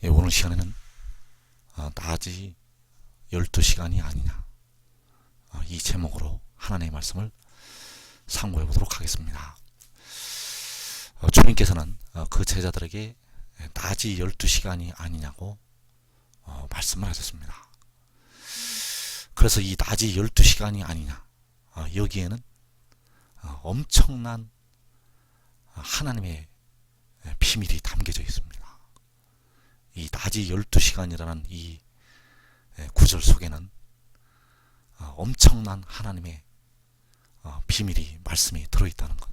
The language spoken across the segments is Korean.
오늘 시간에는 낮이 12시간이 아니냐, 이 제목으로 하나님의 말씀을 상고해 보도록 하겠습니다. 주님께서는 그 제자들에게 낮이 12시간이 아니냐고 말씀을 하셨습니다. 그래서 이 낮이 12시간이 아니냐, 여기에는 엄청난 하나님의 비밀이 담겨져 있습니다. 이 낮이 12시간이라는 이 구절 속에는 엄청난 하나님의 비밀이, 말씀이 들어있다는 것.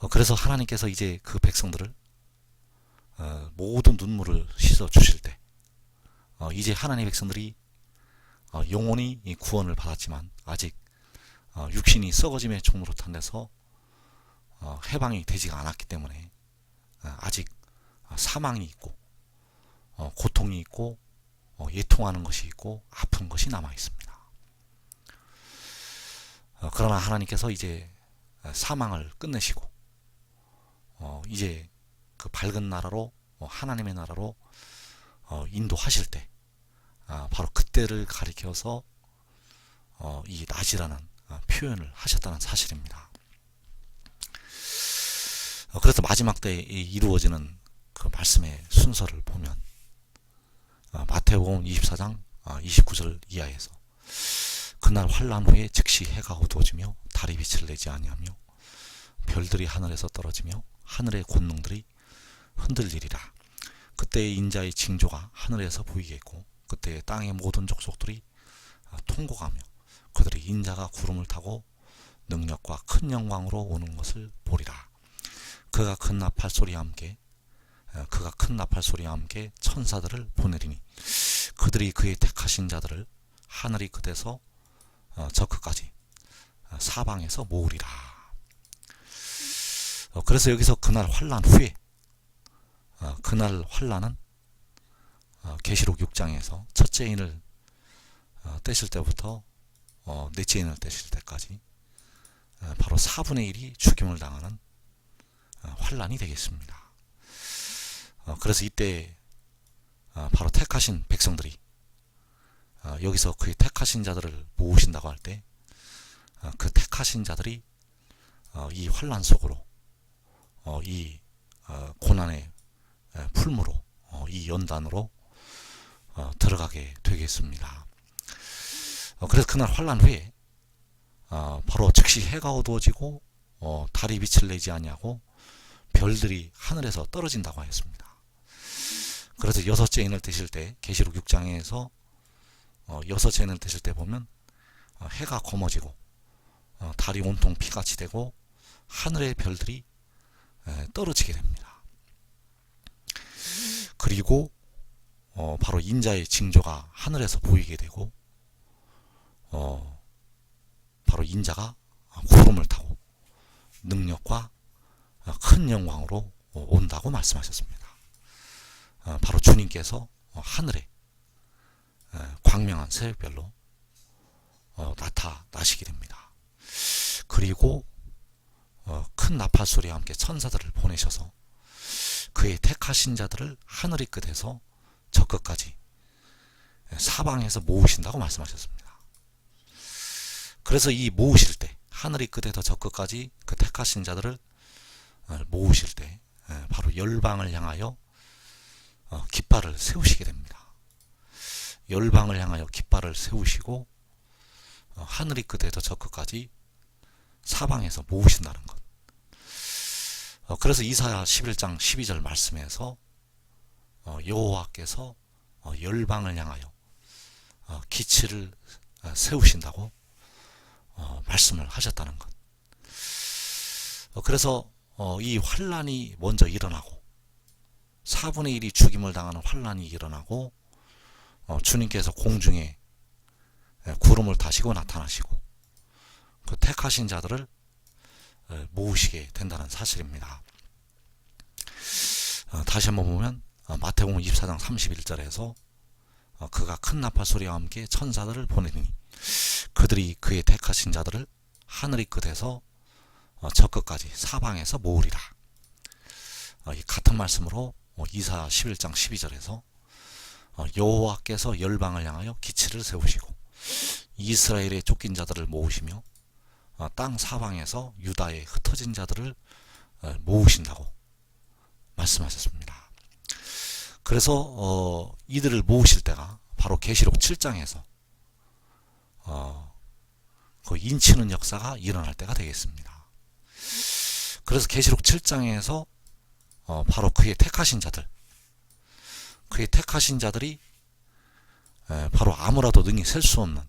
그래서 하나님께서 이제 그 백성들을 모든 눈물을 씻어 주실 때, 이제 하나님의 백성들이 영원히 구원을 받았지만 아직 육신이 썩어짐의 종로로 탄데서 해방이 되지가 않았기 때문에 아직 사망이 있고 고통이 있고 예통하는 것이 있고 아픈 것이 남아 있습니다. 그러나 하나님께서 이제 사망을 끝내시고 이제 그 밝은 나라로, 하나님의 나라로 인도하실 때, 바로 그때를 가리켜서 이 낮이라는 표현을 하셨다는 사실입니다. 그래서 마지막 때에 이루어지는 그 말씀의 순서를 보면 마태복음 24장 29절 이하에서 그날 환난 후에 즉시 해가 어두워지며 달이 빛을 내지 아니하며 별들이 하늘에서 떨어지며 하늘의 권능들이 흔들리리라. 그때의 인자의 징조가 하늘에서 보이겠고 그때의 땅의 모든 족속들이 통곡하며 그들이 인자가 구름을 타고 능력과 큰 영광으로 오는 것을 보리라. 그가 큰 나팔 소리와 함께 천사들을 보내리니 그들이 그의 택하신 자들을 하늘이 끝에서 저 끝까지 사방에서 모으리라. 그래서 여기서 그날 환난 후에, 그날 환난은 계시록 6장에서 첫째 인을 떼실 때부터 넷째 인을 떼실 때까지 바로 4분의 1이 죽임을 당하는 환난이 되겠습니다. 그래서 이때 바로 택하신 백성들이 여기서 그의 택하신 자들을 모으신다고 할 때 그 택하신 자들이 이 환난 속으로, 이 고난의 풀무로, 이 연단으로 들어가게 되겠습니다. 그래서 그날 환난 후에 바로 즉시 해가 어두워지고 달이 빛을 내지 아니하고 별들이 하늘에서 떨어진다고 하였습니다. 그래서 여섯째 인을 떼실 때, 계시록 6장에서 여섯째 인을 떼실 때 보면 해가 검어지고 달이 온통 피같이 되고 하늘의 별들이 떨어지게 됩니다. 그리고 바로 인자의 징조가 하늘에서 보이게 되고 바로 인자가 구름을 타고 능력과 큰 영광으로 온다고 말씀하셨습니다. 바로 주님께서 하늘에 광명한 새벽별로 나타나시게 됩니다. 그리고 큰 나팔 소리와 함께 천사들을 보내셔서 그의 택하신 자들을 하늘의 끝에서 저 끝까지 사방에서 모으신다고 말씀하셨습니다. 그래서 이 모으실 때, 하늘의 끝에서 저 끝까지 그 택하신 자들을 모으실 때 바로 열방을 향하여 깃발을 세우시게 됩니다. 열방을 향하여 깃발을 세우시고 하늘의 끝에서 저 끝까지 사방에서 모으신다는 것. 그래서 이사야 11장 12절 말씀에서 여호와께서 열방을 향하여 기치를 세우신다고 말씀을 하셨다는 것. 그래서 이 환난이 먼저 일어나고 4분의 1이 죽임을 당하는 환난이 일어나고 주님께서 공중에 구름을 타시고 나타나시고 그 택하신 자들을 모으시게 된다는 사실입니다. 다시 한번 보면 마태복음 24장 31절에서 그가 큰 나팔 소리와 함께 천사들을 보내니 그들이 그의 택하신 자들을 하늘의 끝에서 저 끝까지 사방에서 모으리라. 이 같은 말씀으로 이사 11장 12절에서 여호와께서 열방을 향하여 기치를 세우시고 이스라엘의 쫓긴 자들을 모으시며 땅 사방에서 유다의 흩어진 자들을 모으신다고 말씀하셨습니다. 그래서 이들을 모으실 때가 바로 계시록 7장에서 그 인치는 역사가 일어날 때가 되겠습니다. 그래서 계시록 7장에서 바로 그의 택하신 자들이 바로 아무라도 능히 셀 수 없는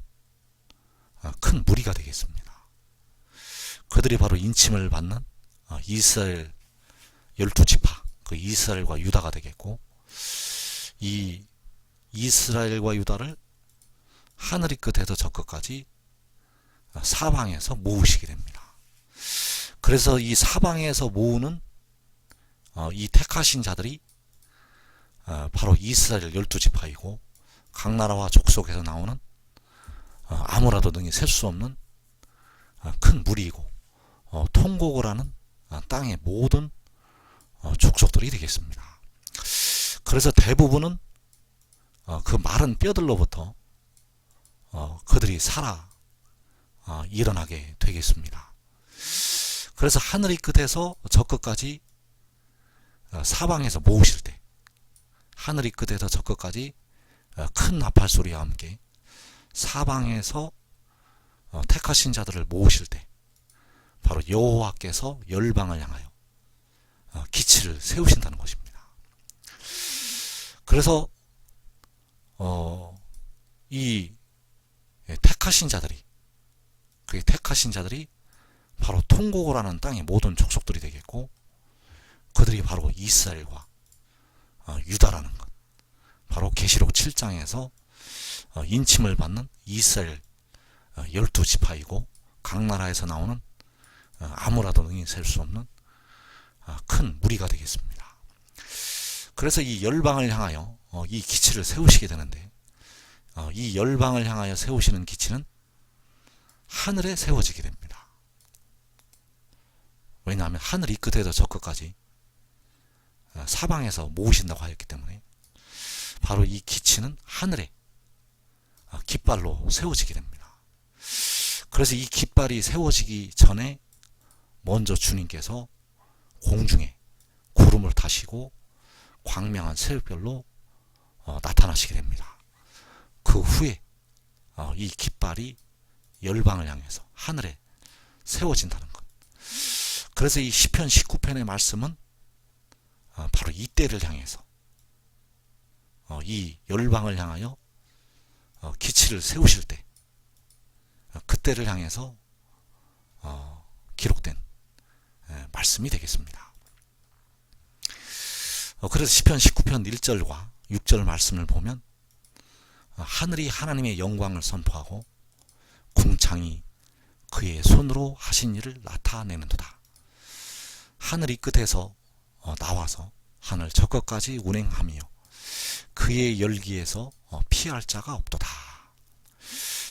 큰 무리가 되겠습니다. 그들이 바로 인침을 받는 이스라엘 12지파, 그 이스라엘과 유다가 되겠고, 이 이스라엘과 유다를 하늘이 끝에서 저 끝까지 사방에서 모으시게 됩니다. 그래서 이 사방에서 모으는 이 택하신 자들이 바로 이스라엘 12지파이고 각 나라와 족속에서 나오는 아무라도 능히 셀 수 없는 큰 무리이고 통곡을 하는 땅의 모든 족속들이 되겠습니다. 그래서 대부분은 그 마른 뼈들로부터 그들이 살아 일어나게 되겠습니다. 그래서 하늘의 끝에서 저 끝까지 사방에서 모으실 때, 하늘의 끝에서 저 끝까지 큰 나팔 소리와 함께 사방에서 택하신 자들을 모으실 때 바로 여호와께서 열방을 향하여 기치를 세우신다는 것입니다. 그래서 이 택하신 자들이, 그의 택하신 자들이 바로 통곡을 하는 땅의 모든 족속들이 되겠고, 그들이 바로 이스라엘과 유다라는 것, 바로 계시록 7장에서 인침을 받는 이스라엘 12지파이고 각 나라에서 나오는 아무라도 능히 셀 수 없는 큰 무리가 되겠습니다. 그래서 이 열방을 향하여 이 기치를 세우시게 되는데, 이 열방을 향하여 세우시는 기치는 하늘에 세워지게 됩니다. 왜냐하면 하늘 이 끝에서 저 끝까지 사방에서 모으신다고 하였기 때문에 바로 이 기치는 하늘에 깃발로 세워지게 됩니다. 그래서 이 깃발이 세워지기 전에 먼저 주님께서 공중에 구름을 타시고 광명한 새벽별로 나타나시게 됩니다. 그 후에 이 깃발이 열방을 향해서 하늘에 세워진다는 것. 그래서 이 시편 19편의 말씀은 바로 이때를 향해서 이 열방을 향하여 기치를 세우실 때, 그때를 향해서 기록된 말씀이 되겠습니다. 그래서 시편 19편 1절과 6절 말씀을 보면 하늘이 하나님의 영광을 선포하고 궁창이 그의 손으로 하신 일을 나타내는도다. 하늘이 끝에서 나와서 하늘 저 끝까지 운행하며 그의 열기에서 피할 자가 없도다.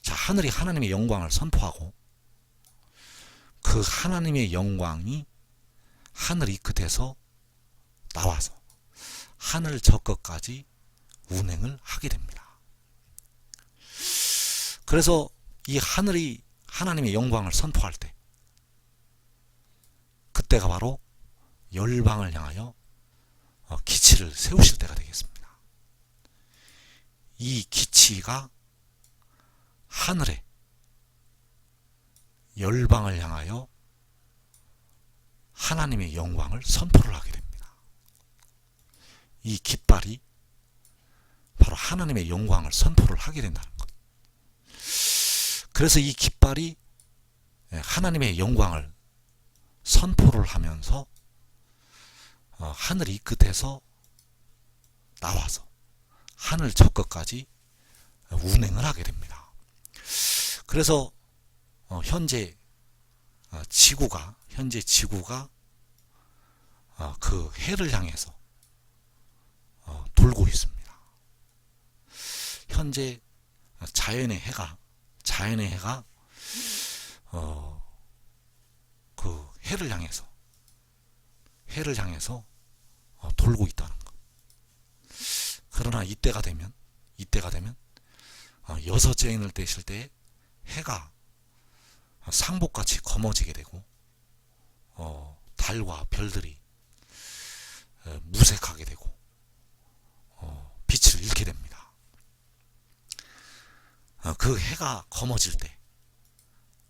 자, 하늘이 하나님의 영광을 선포하고 그 하나님의 영광이 하늘 이 끝에서 나와서 하늘 저 끝까지 운행을 하게 됩니다. 그래서 이 하늘이 하나님의 영광을 선포할 때, 그때가 바로 열방을 향하여 기치를 세우실 때가 되겠습니다. 이 기치가 하늘에 열방을 향하여 하나님의 영광을 선포를 하게 됩니다. 이 깃발이 바로 하나님의 영광을 선포를 하게 된다는 것. 그래서 이 깃발이 하나님의 영광을 선포를 하면서 하늘 이 끝에서 나와서 하늘 저 끝까지 운행을 하게 됩니다. 그래서 현재 지구가 그 해를 향해서 돌고 있습니다. 현재 자연의 해가 그 해를 향해서 돌고 있다는 것. 그러나 이때가 되면 여섯째 인을 떼실 때 해가 상복같이 검어지게 되고 달과 별들이 무색하게 되고 빛을 잃게 됩니다. 그 해가 검어질 때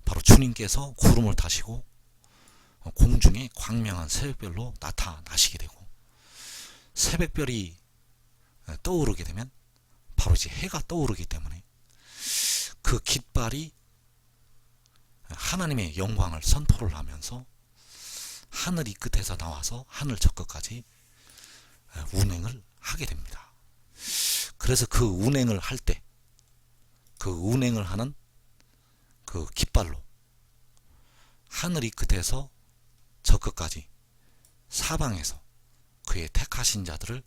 바로 주님께서 구름을 타시고 공중에 광명한 새벽별로 나타나시게 되고, 새벽별이 떠오르게 되면 바로 이제 해가 떠오르기 때문에 그 깃발이 하나님의 영광을 선포를 하면서 하늘 이 끝에서 나와서 하늘 저 끝까지 운행을 하게 됩니다. 그래서 그 운행을 할 때, 그 운행을 하는 그 깃발로 하늘 이 끝에서 저 끝까지 사방에서 그의 택하신 자들을,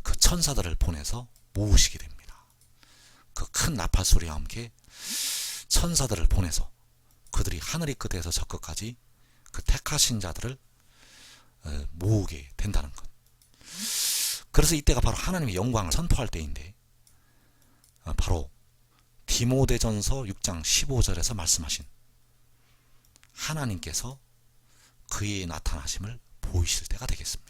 그 천사들을 보내서 모으시게 됩니다. 그 큰 나팔 소리와 함께 천사들을 보내서 그들이 하늘 이 끝에서 저 끝까지 그 택하신 자들을 모으게 된다는 것. 그래서 이때가 바로 하나님의 영광을 선포할 때인데, 바로 디모데전서 6장 15절에서 말씀하신 하나님께서 그의 나타나심을 보이실 때가 되겠습니다.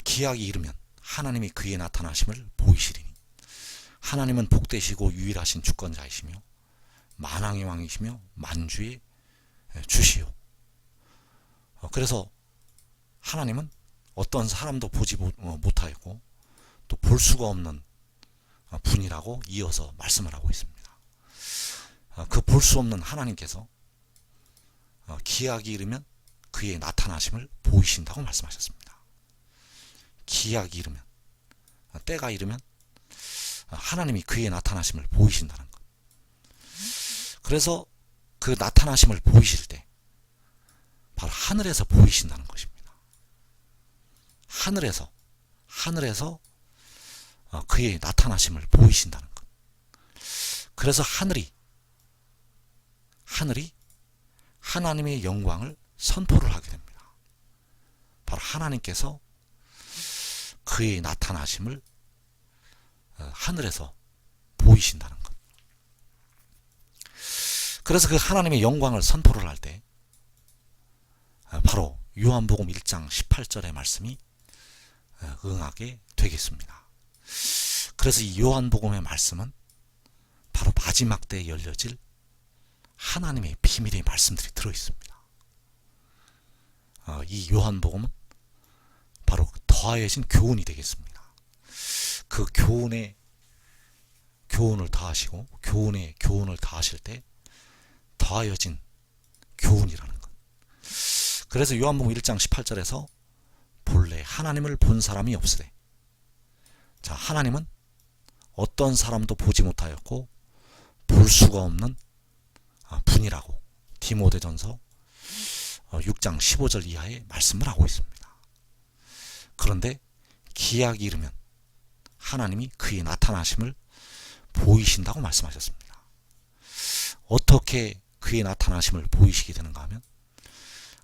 기약이 이르면 하나님이 그의 나타나심을 보이시리니 하나님은 복되시고 유일하신 주권자이시며 만왕의 왕이시며 만주의 주시오. 그래서 하나님은 어떤 사람도 보지 못하였고 또 볼 수가 없는 분이라고 이어서 말씀을 하고 있습니다. 그 볼 수 없는 하나님께서 기약이 이르면 그의 나타나심을 보이신다고 말씀하셨습니다. 기약이 이르면, 때가 이르면 하나님이 그의 나타나심을 보이신다는 것. 그래서 그 나타나심을 보이실 때 바로 하늘에서 보이신다는 것입니다. 하늘에서 그의 나타나심을 보이신다는 것. 그래서 하늘이 하나님의 영광을 선포를 하게 됩니다. 바로 하나님께서 그의 나타나심을 하늘에서 보이신다는 것. 그래서 그 하나님의 영광을 선포를 할 때 바로 요한복음 1장 18절의 말씀이 응하게 되겠습니다. 그래서 이 요한복음의 말씀은 바로 마지막 때에 열려질 하나님의 비밀의 말씀들이 들어있습니다. 이 요한복음은 바로 더하여진 교훈이 되겠습니다. 그 교훈을 다하시고 교훈을 다하실 때 더하여진 교훈이라는 것. 그래서 요한복음 1장 18절에서 본래 하나님을 본 사람이 없으되, 자, 하나님은 어떤 사람도 보지 못하였고 볼 수가 없는 분이라고 디모데전서 6장 15절 이하에 말씀을 하고 있습니다. 그런데 기약이 이르면 하나님이 그의 나타나심을 보이신다고 말씀하셨습니다. 어떻게 그의 나타나심을 보이시게 되는가 하면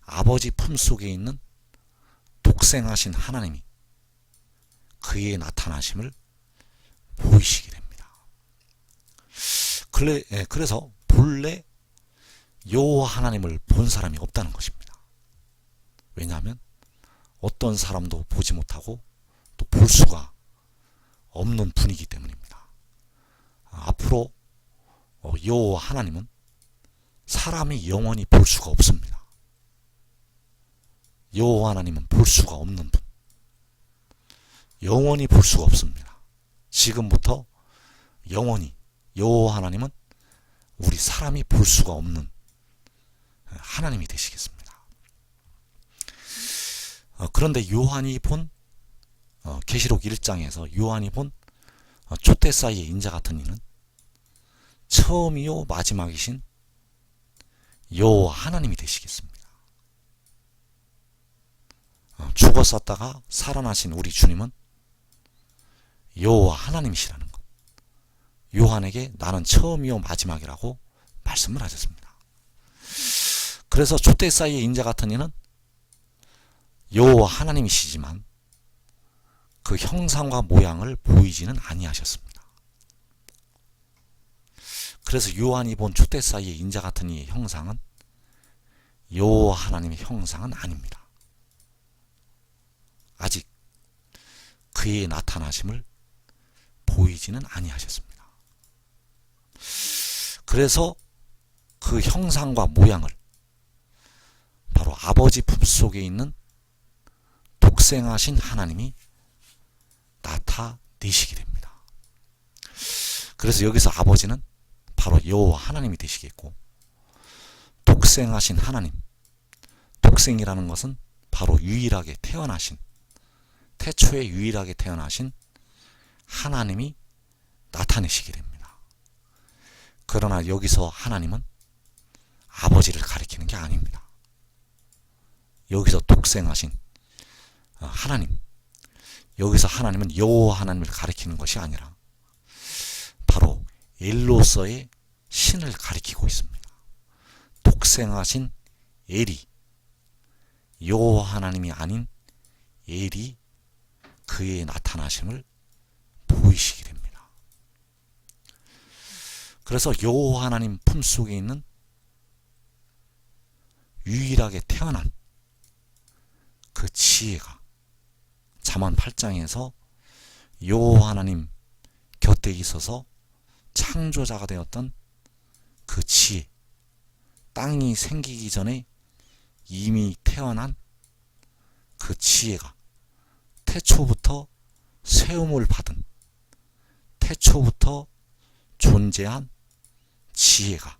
아버지 품속에 있는 독생하신 하나님이 그의 나타나심을 보이시게 됩니다. 그래서 본래 여호와 하나님을 본 사람이 없다는 것입니다. 왜냐하면 어떤 사람도 보지 못하고 또 볼 수가 없는 분이기 때문입니다. 앞으로 여호와 하나님은 사람이 영원히 볼 수가 없습니다. 여호와 하나님은 볼 수가 없는 분, 영원히 볼 수가 없습니다. 지금부터 영원히 여호와 하나님은 우리 사람이 볼 수가 없는 하나님이 되시겠습니다. 그런데 요한이 본 계시록 1장에서 요한이 본 촛대 사이의 인자 같은 이는 처음이요 마지막이신 여호와 하나님이 되시겠습니다. 죽었었다가 살아나신 우리 주님은 여호와 하나님이시라는 것. 요한에게 나는 처음이요 마지막이라고 말씀을 하셨습니다. 그래서 촛대 사이의 인자 같은 이는 여호와 하나님이시지만 그 형상과 모양을 보이지는 아니하셨습니다. 그래서 요한이 본 촛대 사이의 인자 같은 이의 형상은 여호와 하나님의 형상은 아닙니다. 아직 그의 나타나심을 보이지는 아니하셨습니다. 그래서 그 형상과 모양을 바로 아버지 품속에 있는 독생하신 하나님이 나타내시게 됩니다. 그래서 여기서 아버지는 바로 여호와 하나님이 되시겠고, 독생하신 하나님, 독생이라는 것은 바로 유일하게 태어나신, 태초에 유일하게 태어나신 하나님이 나타내시게 됩니다. 그러나 여기서 하나님은 아버지를 가리키는 게 아닙니다. 여기서 독생하신 하나님, 여기서 하나님은 여호와 하나님을 가리키는 것이 아니라 바로 엘로서의 신을 가리키고 있습니다. 독생하신 엘이, 여호와 하나님이 아닌 엘이 그의 나타나심을 보이시게 됩니다. 그래서 여호와 하나님 품속에 있는 유일하게 태어난 그 지혜가 잠언 8장에서 여호와 하나님 곁에 있어서 창조자가 되었던 그 지혜, 땅이 생기기 전에 이미 태어난 그 지혜가 태초부터 세움을 받은, 태초부터 존재한 지혜가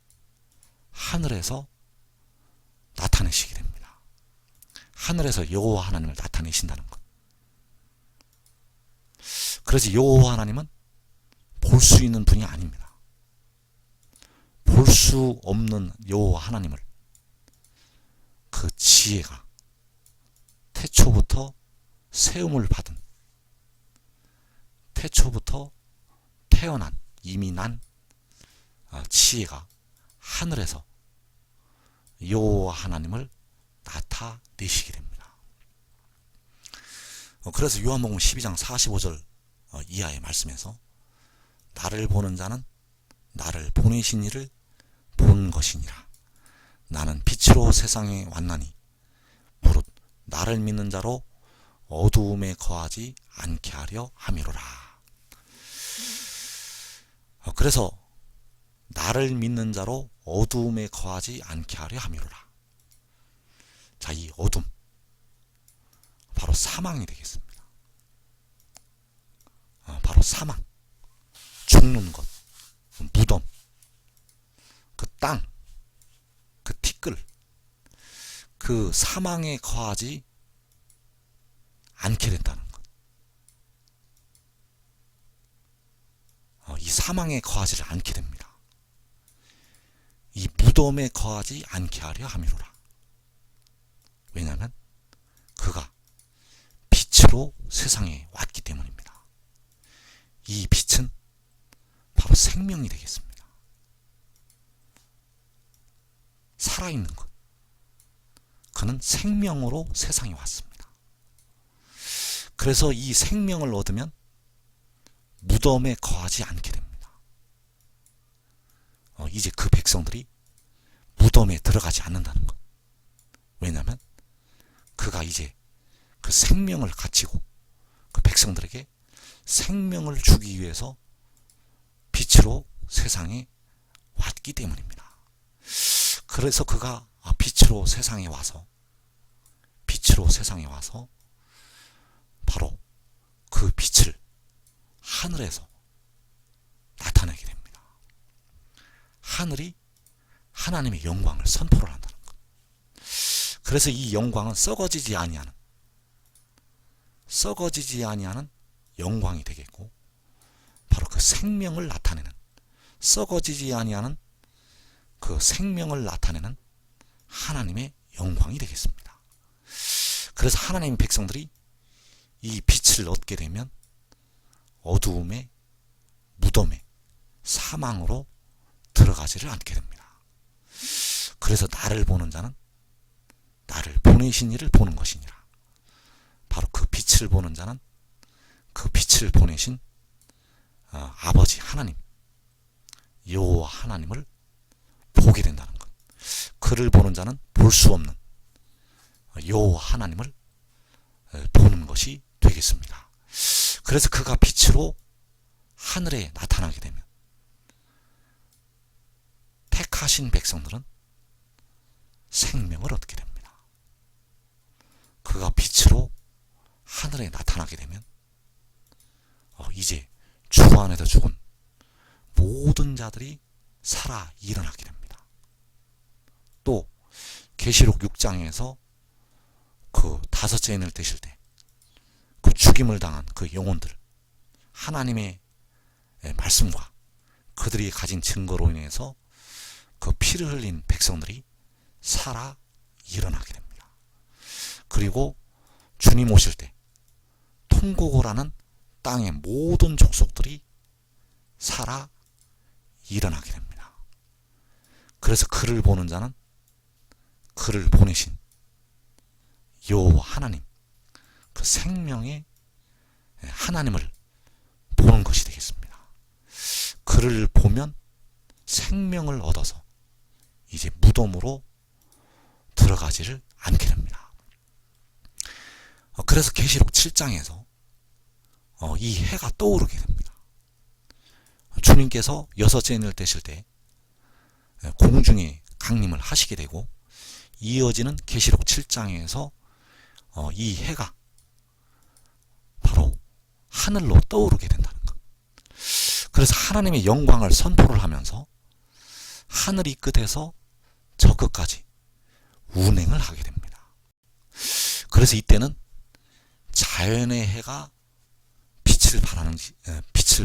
하늘에서 나타내시게 됩니다. 하늘에서 여호와 하나님을 나타내신다는 것. 그래서 여호와 하나님은 볼 수 있는 분이 아닙니다. 볼 수 없는 여호와 하나님을 그 지혜가 태초부터 세움을 받은, 태초부터 태어난, 이미 난 지혜가 하늘에서 여호와 하나님을 나타내시게 됩니다. 그래서 요한복음 12장 45절 이하의 말씀에서 나를 보는 자는 나를 보내신 이를 본 것이니라. 나는 빛으로 세상에 왔나니 무릇 나를 믿는 자로 어두움에 거하지 않게 하려 함이로라. 그래서 나를 믿는 자로 어두움에 거하지 않게 하려 함이로라. 자, 이 어둠 바로 사망이 되겠습니다. 바로 사망, 죽는 것, 무덤, 그 땅, 그 티끌, 그 사망에 거하지 않게 된다는 것. 이 사망에 거하지 않게 됩니다. 이 무덤에 거하지 않게 하려 함이로라. 왜냐하면 그가 빛으로 세상에 왔기 때문입니다. 이 빛은 바로 생명이 되겠습니다. 살아있는 것. 그는 생명으로 세상에 왔습니다. 그래서 이 생명을 얻으면 무덤에 거하지 않게 됩니다. 이제 그 백성들이 무덤에 들어가지 않는다는 것. 왜냐하면 그가 이제 그 생명을 가지고 그 백성들에게 생명을 주기 위해서 빛으로 세상에 왔기 때문입니다. 그래서 그가 빛으로 세상에 와서 바로 그 빛을 하늘에서 나타내게 됩니다. 하늘이 하나님의 영광을 선포를 한다는 것. 그래서 이 영광은 썩어지지 아니하는 영광이 되겠고, 바로 그 생명을 나타내는, 썩어지지 아니하는 그 생명을 나타내는 하나님의 영광이 되겠습니다. 그래서 하나님의 백성들이 이 빛을 얻게 되면 어두움에, 무덤에, 사망으로 들어가지를 않게 됩니다. 그래서 나를 보는 자는 나를 보내신 이를 보는 것이니라. 바로 그 빛을 보는 자는 그 빛을 보내신 아버지 하나님, 여호와 하나님을 보게 된다는 것. 그를 보는 자는 볼 수 없는 여호와 하나님을 보는 것이 되겠습니다. 그래서 그가 빛으로 하늘에 나타나게 되면 택하신 백성들은 생명을 얻게 됩니다. 그가 빛으로 하늘에 나타나게 되면 이제 주 안에서 죽은 모든 자들이 살아 일어나게 됩니다. 또 계시록 6장에서 그 다섯째 인을 떼실 때 그 죽임을 당한 그 영혼들, 하나님의 말씀과 그들이 가진 증거로 인해서 그 피를 흘린 백성들이 살아 일어나게 됩니다. 그리고 주님 오실 때 통곡을 하는 땅의 모든 족속들이 살아 일어나게 됩니다. 그래서 그를 보는 자는 그를 보내신 여호와 하나님, 그 생명의 하나님을 보는 것이 되겠습니다. 그를 보면 생명을 얻어서 이제 무덤으로 들어가지를 않게 됩니다. 그래서 계시록 7장에서 이 해가 떠오르게 됩니다. 주님께서 여섯째 인을 떼실 때 공중에 강림을 하시게 되고, 이어지는 계시록 7장에서 이 해가 바로 하늘로 떠오르게 된다는 것. 그래서 하나님의 영광을 선포를 하면서 하늘 이 끝에서 저 끝까지 운행을 하게 됩니다. 그래서 이때는 자연의 해가 빛을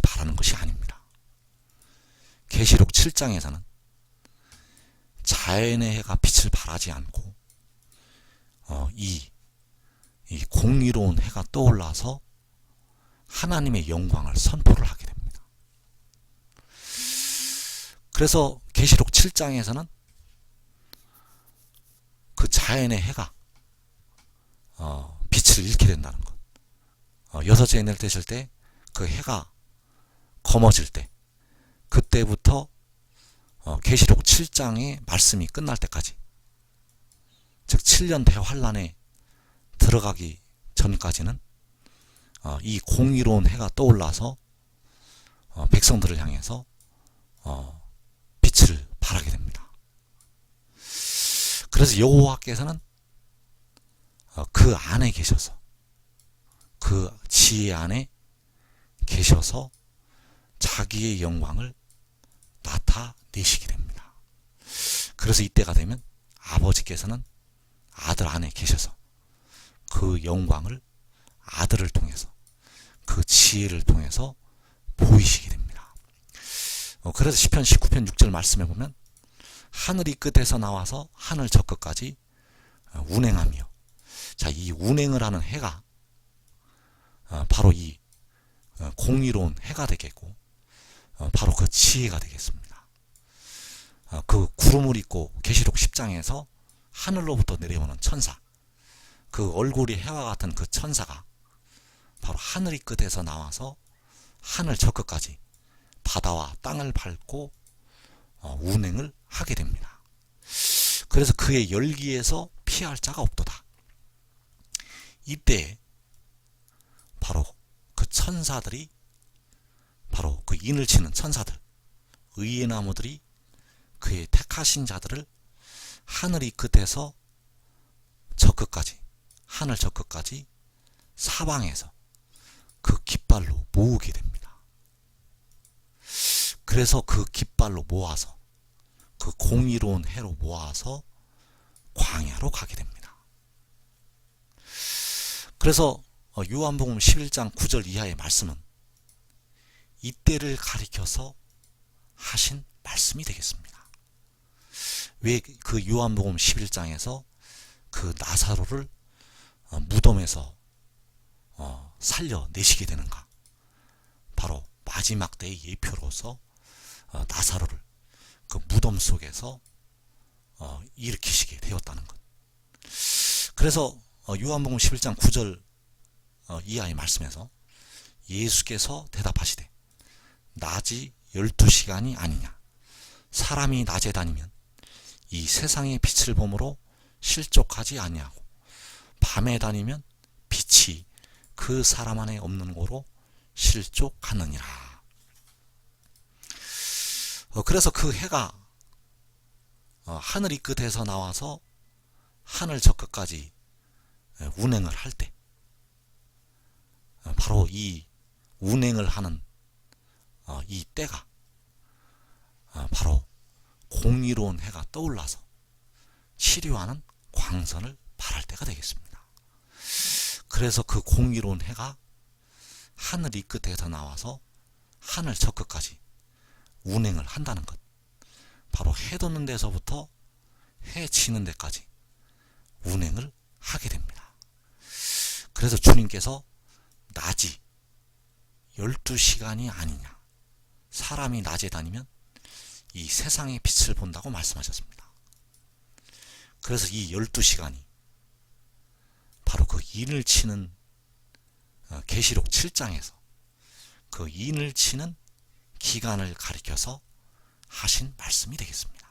발하는 것이 아닙니다. 계시록 7장에서는 자연의 해가 빛을 발하지 않고 이 공의로운 해가 떠올라서 하나님의 영광을 선포를 하게 됩니다. 그래서 계시록 7장에서는 그 자연의 해가 빛을 잃게 된다는 것. 여섯째 인을 떼실 때 그 해가 검어질 때, 그때부터 계시록 7장의 말씀이 끝날 때까지, 즉 7년 대환란에 들어가기 전까지는 이 공의로운 해가 떠올라서 백성들을 향해서 빛을 발하게 됩니다. 그래서 여호와께서는 그 안에 계셔서, 그 지혜 안에 계셔서 자기의 영광을 나타내시게 됩니다. 그래서 이때가 되면 아버지께서는 아들 안에 계셔서 그 영광을 아들을 통해서, 그 지혜를 통해서 보이시게 됩니다. 그래서 시편 19편 6절 말씀해 보면 하늘이 끝에서 나와서 하늘 저 끝까지 운행하며, 자, 이 운행을 하는 해가 바로 이 공의로운 해가 되겠고, 바로 그 지혜가 되겠습니다. 그 구름을 입고 계시록 10장에서 하늘로부터 내려오는 천사, 그 얼굴이 해와 같은 그 천사가 바로 하늘이 끝에서 나와서 하늘 저 끝까지 바다와 땅을 밟고 운행을 하게 됩니다. 그래서 그의 열기에서 피할 자가 없도다. 이때 바로 그 천사들이, 바로 그 인을 치는 천사들, 의의 나무들이 그의 택하신 자들을 하늘이 끝에서 저 끝까지, 하늘 저 끝까지 사방에서 그 깃발로 모으게 됩니다. 그래서 그 깃발로 모아서, 그 공의로운 해로 모아서 광야로 가게 됩니다. 그래서 요한복음 11장 9절 이하의 말씀은 이때를 가리켜서 하신 말씀이 되겠습니다. 왜 그 요한복음 11장에서 그 나사로를 무덤에서 살려내시게 되는가? 바로 마지막 때의 예표로서 나사로를 그 무덤 속에서 일으키시게 되었다는 것. 그래서 요한복음 11장 9절 이하의 말씀에서 예수께서 대답하시되 낮이 12시간이 아니냐. 사람이 낮에 다니면 이 세상의 빛을 보므로 실족하지 아니하고 밤에 다니면 빛이 그 사람 안에 없는 고로 실족하느니라. 그래서 그 해가 하늘 이 끝에서 나와서 하늘 저 끝까지 운행을 할 때, 바로 이 운행을 하는 이 때가 바로 공의로운 해가 떠올라서 치료하는 광선을 발할 때가 되겠습니다. 그래서 그 공의로운 해가 하늘 이 끝에서 나와서 하늘 저 끝까지 운행을 한다는 것, 바로 해 돋는 데서부터 해 지는 데까지 운행을 하게 됩니다. 그래서 주님께서 낮이 12시간이 아니냐, 사람이 낮에 다니면 이 세상의 빛을 본다고 말씀하셨습니다. 그래서 이 12시간이 바로 그 인을 치는 계시록 7장에서 그 인을 치는 기간을 가리켜서 하신 말씀이 되겠습니다.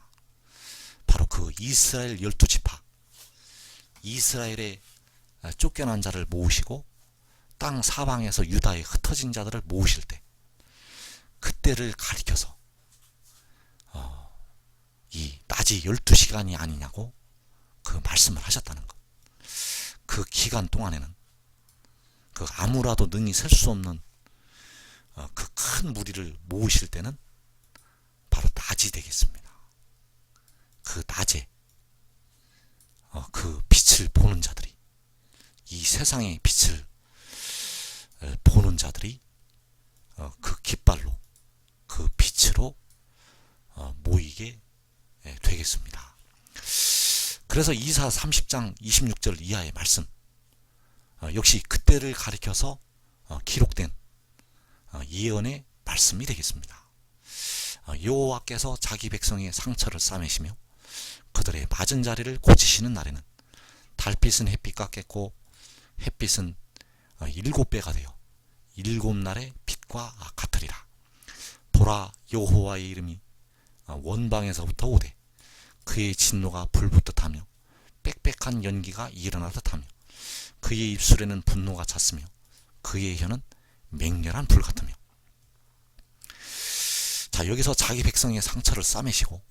바로 그 이스라엘 12지파, 이스라엘의 쫓겨난 자를 모으시고 땅 사방에서 유다에 흩어진 자들을 모으실 때, 그때를 가리켜서 이 낮이 12시간이 아니냐고 그 말씀을 하셨다는 것. 그 기간 동안에는 그 아무라도 능히 셀 수 없는 그 큰 무리를 모으실 때는 바로 낮이 되겠습니다. 그 낮에 그 빛을 보는 자들이, 이 세상의 빛을 보는 자들이 그 깃발로, 그 빛으로 모이게 되겠습니다. 그래서 이사 30장 26절 이하의 말씀, 역시 그때를 가리켜서 기록된 예언의 말씀이 되겠습니다. 여호와께서 자기 백성의 상처를 싸매시며 그들의 맞은 자리를 고치시는 날에는 달빛은 햇빛 같겠고 햇빛은 7배가 되어 7날의 빛과 같으리라. 보라, 여호와의 이름이 원방에서부터 오되 그의 진노가 불붙듯 하며 빽빽한 연기가 일어나듯 하며 그의 입술에는 분노가 찼으며 그의 혀는 맹렬한 불 같으며. 자, 여기서 자기 백성의 상처를 싸매시고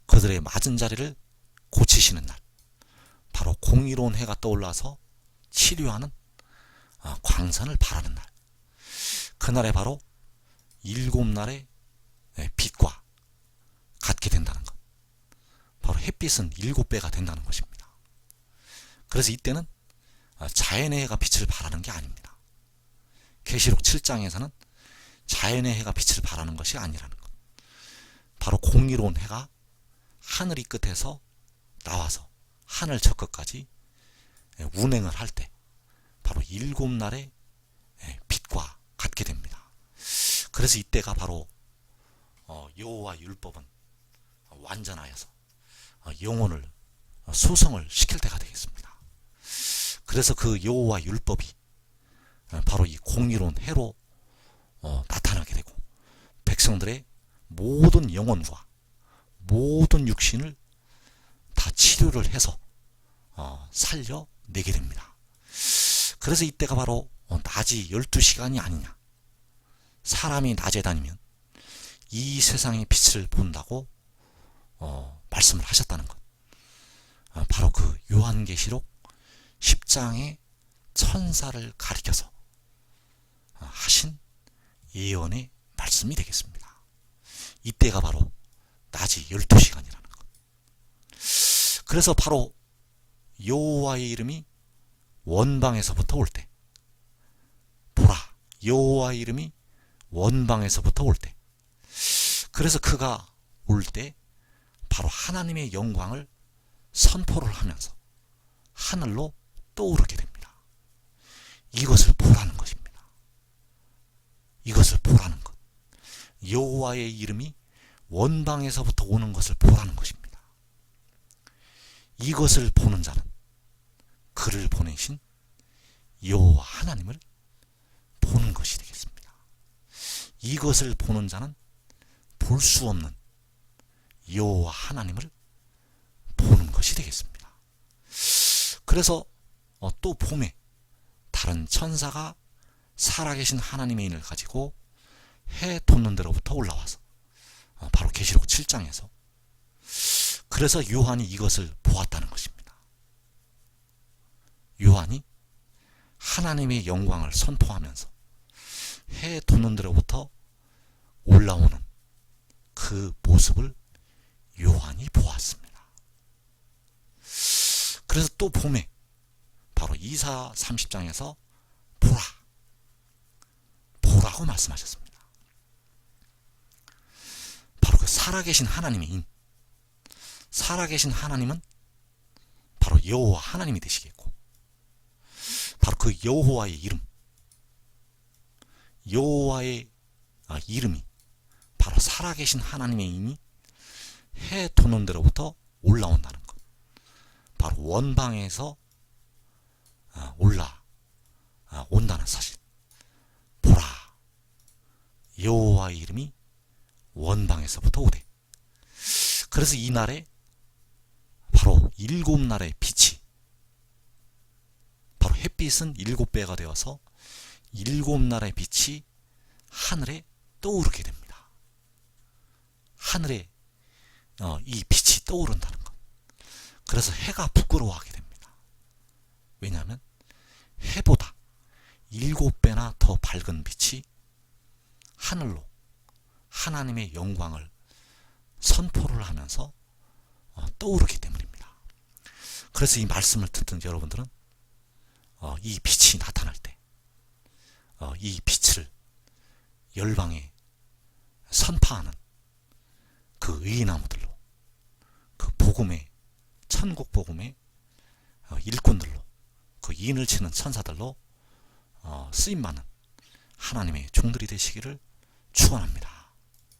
그들의 맞은 자리를 고치시는 날, 바로 공의로운 해가 떠올라서 치료하는 광선을 발하는 날, 그날에 바로 7날의 빛과 같게 된다는 것, 바로 햇빛은 7배가 된다는 것입니다. 그래서 이때는 자연의 해가 빛을 발하는 게 아닙니다. 계시록 7장에서는 자연의 해가 빛을 발하는 것이 아니라는 것, 바로 공의로운 해가 하늘 이 끝에서 나와서 하늘 저 끝까지 운행을 할 때 바로 7날의 빛과 같게 됩니다. 그래서 이때가 바로 여호와 율법은 완전하여서 영혼을 소성을 시킬 때가 되겠습니다. 그래서 그 여호와 율법이 바로 이 공의로운 해로 나타나게 되고 백성들의 모든 영혼과 모든 육신을 다 치료를 해서 살려내게 됩니다. 그래서 이때가 바로 낮이 12시간이 아니냐, 사람이 낮에 다니면 이 세상의 빛을 본다고 말씀을 하셨다는 것, 바로 그 요한계시록 10장의 천사를 가리켜서 하신 예언의 말씀이 되겠습니다. 이때가 바로 낮이 12시간이라는 것. 그래서 바로 여호와의 이름이 원방에서부터 올 때, 보라, 여호와의 이름이 원방에서부터 올 때, 그래서 그가 올 때 바로 하나님의 영광을 선포를 하면서 하늘로 떠오르게 됩니다. 이것을 보라는 것입니다. 이것을 보라는 것, 여호와의 이름이 원방에서부터 오는 것을 보라는 것입니다. 이것을 보는 자는 그를 보내신 여호와 하나님을 보는 것이 이것을 보는 자는 볼 수 없는 여호와 하나님을 보는 것이 되겠습니다. 그래서 또 봄에 다른 천사가 살아계신 하나님의 인을 가지고 해 돋는 데로부터 올라와서 바로 계시록 7장에서 그래서 요한이 이것을 보았다는 것입니다. 요한이 하나님의 영광을 선포하면서 해 돋는 데로부터 올라오는 그 모습을 요한이 보았습니다. 그래서 또 봄에 바로 이사 30장에서 보라고 말씀하셨습니다. 바로 그 살아계신 하나님의 인, 살아계신 하나님은 바로 여호와 하나님이 되시겠고, 바로 그 여호와의 이름, 여호와의 이름이 바로 살아계신 하나님의 인이 해 돋는 데로부터 올라온다는 것, 바로 원방에서 올라온다는 사실. 보라, 여호와의 이름이 원방에서부터 오되. 그래서 이 날에 바로 7날의 빛이, 바로 햇빛은 7배가 되어서 7날의 빛이 하늘에 떠오르게 됩니다. 하늘에 이 빛이 떠오른다는 것. 그래서 해가 부끄러워하게 됩니다. 왜냐하면 해보다 7배나 더 밝은 빛이 하늘로 하나님의 영광을 선포를 하면서 떠오르기 때문입니다. 그래서 이 말씀을 듣는 여러분들은 이 빛이 나타날 때 이 빛을 열방에 선파하는 그 의나무들로, 그 복음의, 천국 복음의 일꾼들로, 그 인을 치는 천사들로 쓰임받는 하나님의 종들이 되시기를 축원합니다.